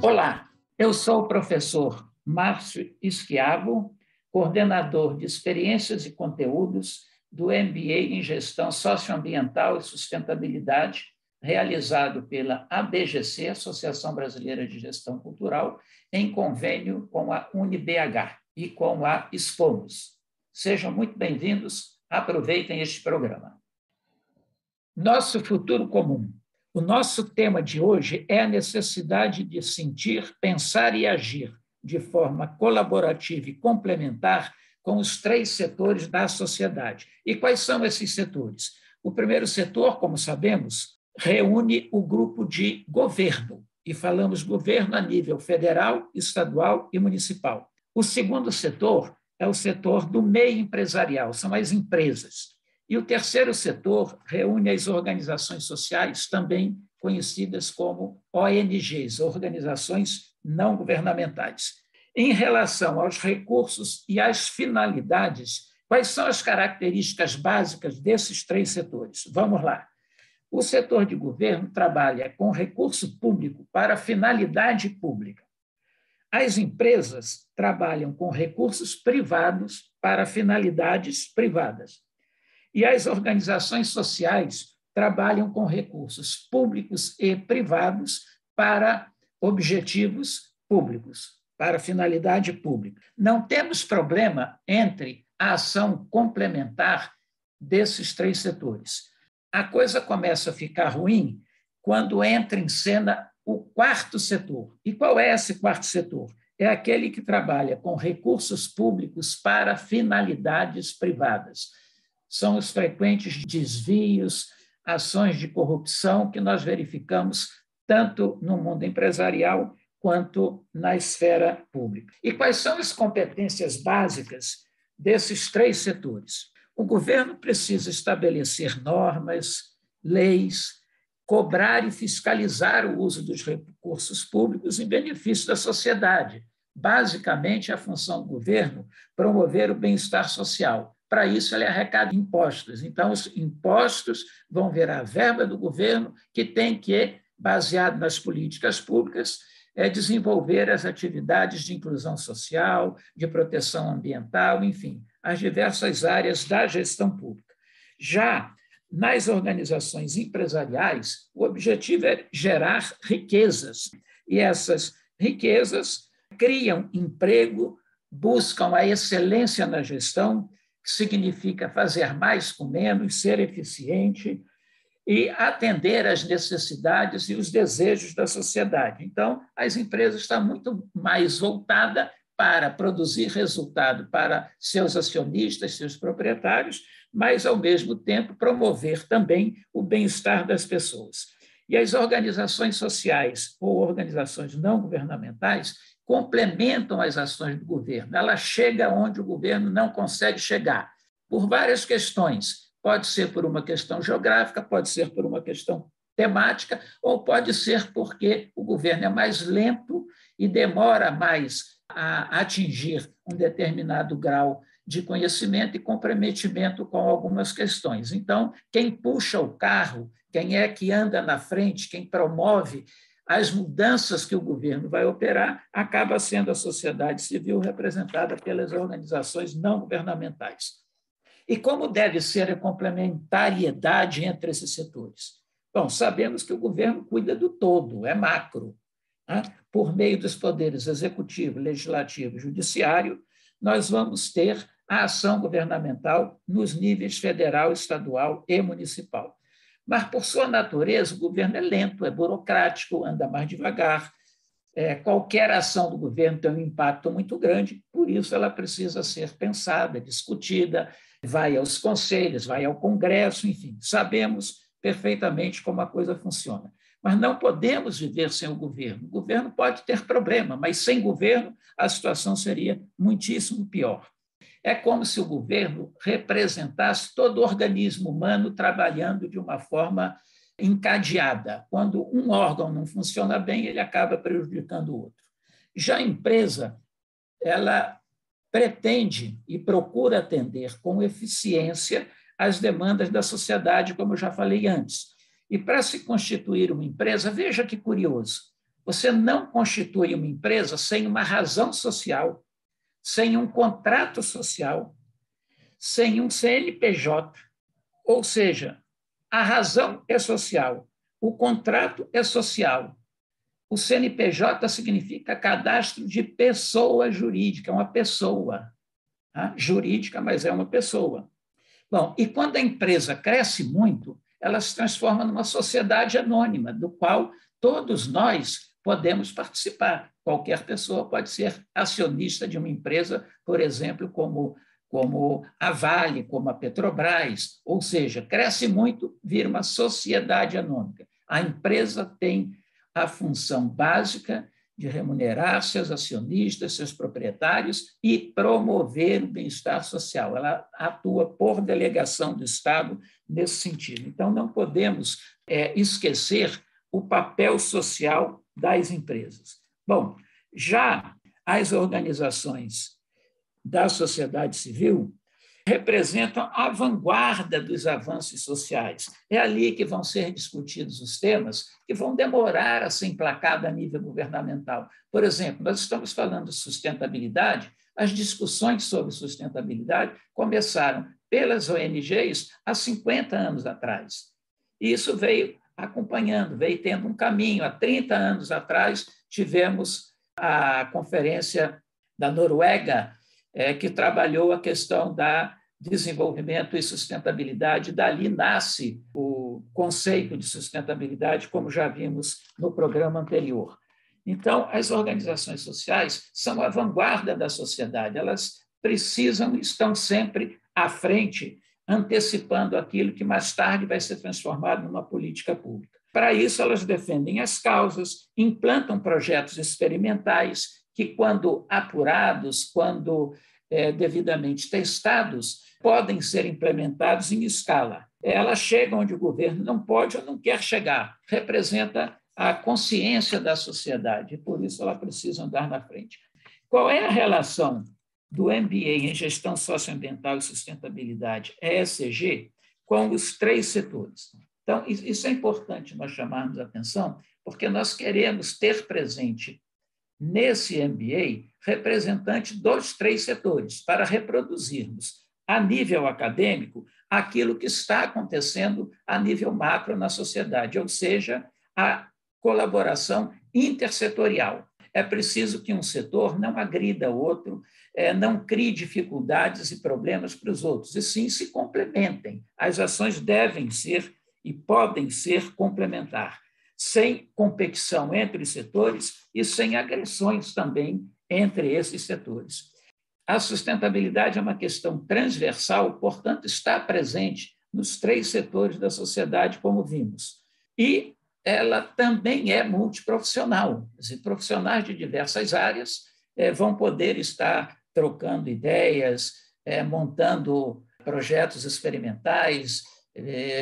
Olá, eu sou o professor Márcio Schiavo, coordenador de experiências e conteúdos do MBA em Gestão Socioambiental e Sustentabilidade, realizado pela ABGC, Associação Brasileira de Gestão Cultural, em convênio com a UniBH e com a Expomos. Sejam muito bem-vindos, aproveitem este programa. Nosso futuro comum. O nosso tema de hoje é a necessidade de sentir, pensar e agir de forma colaborativa e complementar com os três setores da sociedade. E quais são esses setores? O primeiro setor, como sabemos, reúne o grupo de governo, e falamos governo a nível federal, estadual e municipal. O segundo setor é o setor do meio empresarial, são as empresas. E o terceiro setor reúne as organizações sociais, também conhecidas como ONGs, organizações não governamentais. Em relação aos recursos e às finalidades, quais são as características básicas desses três setores? Vamos lá. O setor de governo trabalha com recurso público para finalidade pública. As empresas trabalham com recursos privados para finalidades privadas. E as organizações sociais trabalham com recursos públicos e privados para objetivos públicos, para finalidade pública. Não temos problema entre a ação complementar desses três setores. A coisa começa a ficar ruim quando entra em cena o quarto setor. E qual é esse quarto setor? É aquele que trabalha com recursos públicos para finalidades privadas. São os frequentes desvios, ações de corrupção que nós verificamos tanto no mundo empresarial quanto na esfera pública. E quais são as competências básicas desses três setores? O governo precisa estabelecer normas, leis, cobrar e fiscalizar o uso dos recursos públicos em benefício da sociedade. Basicamente, a função do governo é promover o bem-estar social. Para isso, ele arrecada impostos. Então, os impostos vão virar verba do governo, que tem que, baseado nas políticas públicas, desenvolver as atividades de inclusão social, de proteção ambiental, enfim, as diversas áreas da gestão pública. Já nas organizações empresariais, o objetivo é gerar riquezas, e essas riquezas criam emprego, buscam a excelência na gestão, que significa fazer mais com menos, ser eficiente e atender às necessidades e os desejos da sociedade. Então, as empresas estão muito mais voltadas para produzir resultado para seus acionistas, seus proprietários, mas, ao mesmo tempo, promover também o bem-estar das pessoas. E as organizações sociais ou organizações não governamentais complementam as ações do governo. Ela chega onde o governo não consegue chegar, por várias questões. Pode ser por uma questão geográfica, pode ser por uma questão temática, ou pode ser porque o governo é mais lento e demora mais a atingir um determinado grau de conhecimento e comprometimento com algumas questões. Então, quem puxa o carro, quem é que anda na frente, quem promove as mudanças que o governo vai operar, acaba sendo a sociedade civil representada pelas organizações não governamentais. E como deve ser a complementariedade entre esses setores? Bom, sabemos que o governo cuida do todo, é macro. Né? Por meio dos poderes executivo, legislativo e judiciário, nós vamos ter a ação governamental nos níveis federal, estadual e municipal. Mas, por sua natureza, o governo é lento, é burocrático, anda mais devagar. Qualquer ação do governo tem um impacto muito grande, por isso ela precisa ser pensada, discutida, vai aos conselhos, vai ao Congresso, enfim, sabemos perfeitamente como a coisa funciona. Mas não podemos viver sem o governo. O governo pode ter problema, mas sem governo a situação seria muitíssimo pior. É como se o governo representasse todo o organismo humano trabalhando de uma forma encadeada. Quando um órgão não funciona bem, ele acaba prejudicando o outro. Já a empresa, ela pretende e procura atender com eficiência as demandas da sociedade, como eu já falei antes. E para se constituir uma empresa, veja que curioso, Você não constitui uma empresa sem uma razão social, sem um contrato social, sem um CNPJ. Ou seja, a razão é social, o contrato é social. O CNPJ significa cadastro de pessoa jurídica, é uma pessoa, tá? Jurídica, mas é uma pessoa. Bom, e quando a empresa cresce muito, ela se transforma numa sociedade anônima, do qual todos nós podemos participar. Qualquer pessoa pode ser acionista de uma empresa, por exemplo, como a Vale, como a Petrobras, ou seja, cresce muito, vira uma sociedade anônima. A empresa tem a função básica de remunerar seus acionistas, seus proprietários e promover o bem-estar social. Ela atua por delegação do Estado nesse sentido. Então, não podemos esquecer o papel social das empresas. Bom, já as organizações da sociedade civil representam a vanguarda dos avanços sociais. É ali que vão ser discutidos os temas que vão demorar a ser emplacados a nível governamental. Por exemplo, nós estamos falando de sustentabilidade, as discussões sobre sustentabilidade começaram pelas ONGs há 50 anos atrás. E isso veio acompanhando, veio tendo um caminho. Há 30 anos atrás, tivemos a Conferência da Noruega, que trabalhou a questão da desenvolvimento e sustentabilidade. Dali nasce o conceito de sustentabilidade, como já vimos no programa anterior. Então, as organizações sociais são a vanguarda da sociedade, elas precisam, estão sempre à frente, antecipando aquilo que mais tarde vai ser transformado numa política pública. Para isso, elas defendem as causas, implantam projetos experimentais que, quando apurados, quando devidamente testados, podem ser implementados em escala. Ela chega onde o governo não pode ou não quer chegar, representa a consciência da sociedade, e por isso ela precisa andar na frente. Qual é a relação do MBA em Gestão Socioambiental e Sustentabilidade, ESG, com os 3 setores? Então, isso é importante nós chamarmos a atenção, porque nós queremos ter presente nesse MBA representante dos 3 setores, para reproduzirmos a nível acadêmico aquilo que está acontecendo a nível macro na sociedade, ou seja, a colaboração intersetorial. É preciso que um setor não agrida o outro, não crie dificuldades e problemas para os outros, e sim se complementem. As ações devem ser e podem ser complementares, sem competição entre os setores e sem agressões também entre esses setores. A sustentabilidade é uma questão transversal, portanto, está presente nos 3 setores da sociedade, como vimos. E ela também é multiprofissional. Profissionais de diversas áreas vão poder estar trocando ideias, montando projetos experimentais,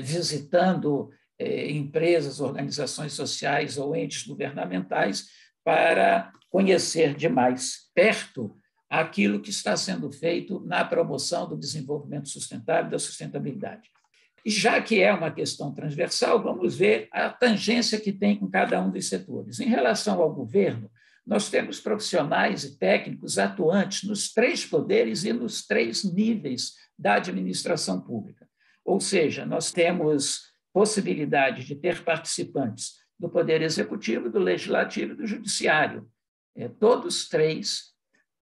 visitando empresas, organizações sociais ou entes governamentais para conhecer de mais perto aquilo que está sendo feito na promoção do desenvolvimento sustentável e da sustentabilidade. E já que é uma questão transversal, vamos ver a tangência que tem com cada um dos setores. Em relação ao governo, nós temos profissionais e técnicos atuantes nos 3 poderes e nos 3 níveis da administração pública. Ou seja, nós temos possibilidade de ter participantes do Poder Executivo, do Legislativo e do Judiciário. Todos 3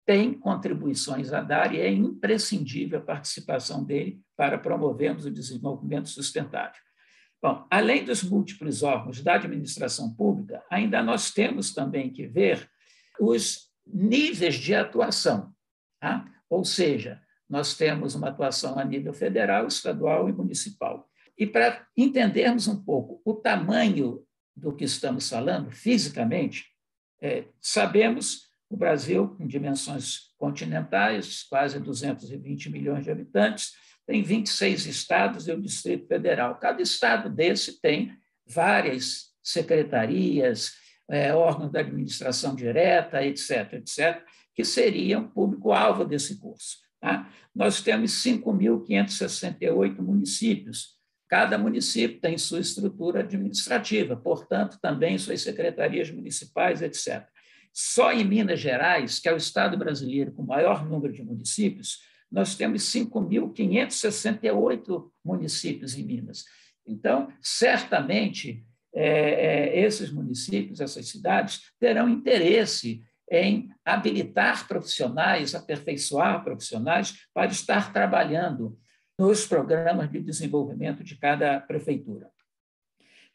têm contribuições a dar e é imprescindível a participação dele para promovermos o desenvolvimento sustentável. Bom, além dos múltiplos órgãos da administração pública, ainda nós temos também que ver os níveis de atuação, tá? Ou seja, nós temos uma atuação a nível federal, estadual e municipal. E para entendermos um pouco o tamanho do que estamos falando, fisicamente, sabemos o Brasil, com dimensões continentais, quase 220 milhões de habitantes, tem 26 estados e o Distrito Federal. Cada estado desse tem várias secretarias, órgãos da administração direta, etc., que seriam público-alvo desse curso. Tá? Nós temos 5.568 municípios, Cada município tem sua estrutura administrativa, portanto, também suas secretarias municipais, etc. Só em Minas Gerais, que é o estado brasileiro com o maior número de municípios, nós temos 5.568 municípios em Minas. Então, certamente, esses municípios, essas cidades, terão interesse em habilitar profissionais, aperfeiçoar profissionais para estar trabalhando nos programas de desenvolvimento de cada prefeitura.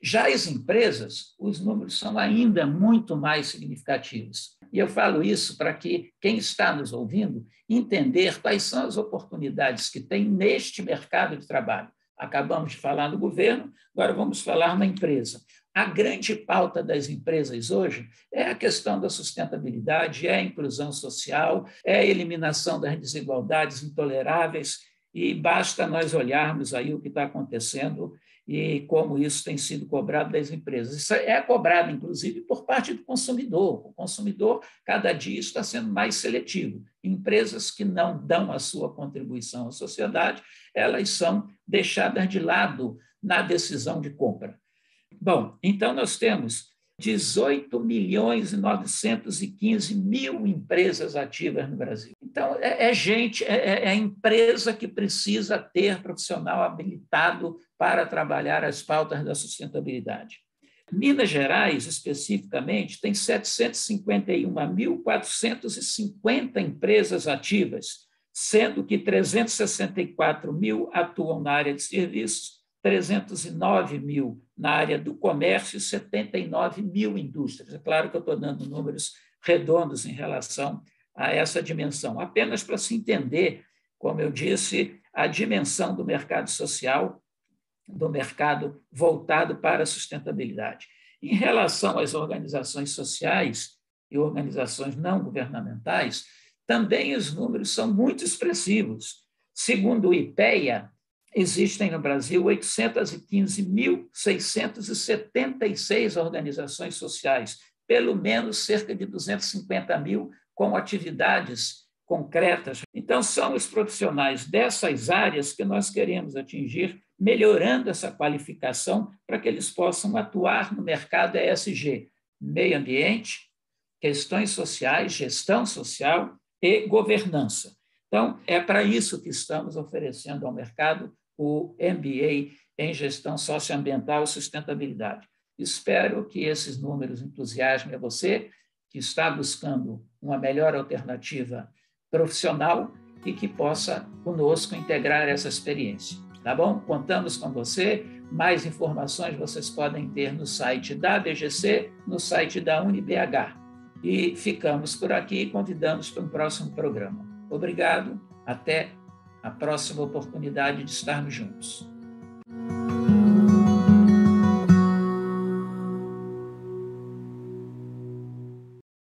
Já as empresas, os números são ainda muito mais significativos. E eu falo isso para que quem está nos ouvindo entender quais são as oportunidades que tem neste mercado de trabalho. Acabamos de falar no governo, agora vamos falar na empresa. A grande pauta das empresas hoje é a questão da sustentabilidade, é a inclusão social, é a eliminação das desigualdades intoleráveis, e basta nós olharmos aí o que está acontecendo e como isso tem sido cobrado das empresas. Isso é cobrado, inclusive, por parte do consumidor. O consumidor, cada dia, está sendo mais seletivo. Empresas que não dão a sua contribuição à sociedade, elas são deixadas de lado na decisão de compra. Bom, então nós temos 18.915.000 empresas ativas no Brasil. Então, é empresa que precisa ter profissional habilitado para trabalhar as pautas da sustentabilidade. Minas Gerais, especificamente, tem 751.450 empresas ativas, sendo que 364.000 atuam na área de serviços, 309.000 na área do comércio e 79.000 indústrias. É claro que eu estou dando números redondos em relação a essa dimensão, apenas para se entender, como eu disse, a dimensão do mercado social, do mercado voltado para a sustentabilidade. Em relação às organizações sociais e organizações não governamentais, também os números são muito expressivos. Segundo o IPEA, existem no Brasil 815.676 organizações sociais, pelo menos cerca de 250.000 com atividades concretas. Então, são os profissionais dessas áreas que nós queremos atingir, melhorando essa qualificação para que eles possam atuar no mercado ESG, meio ambiente, questões sociais, gestão social e governança. Então, é para isso que estamos oferecendo ao mercado o MBA em Gestão Socioambiental e Sustentabilidade. Espero que esses números entusiasmem a você, que está buscando uma melhor alternativa profissional e que possa, conosco, integrar essa experiência. Tá bom? Contamos com você. Mais informações vocês podem ter no site da ABGC, no site da UniBH. E ficamos por aqui e convidamos para um próximo programa. Obrigado. Até a próxima oportunidade de estarmos juntos.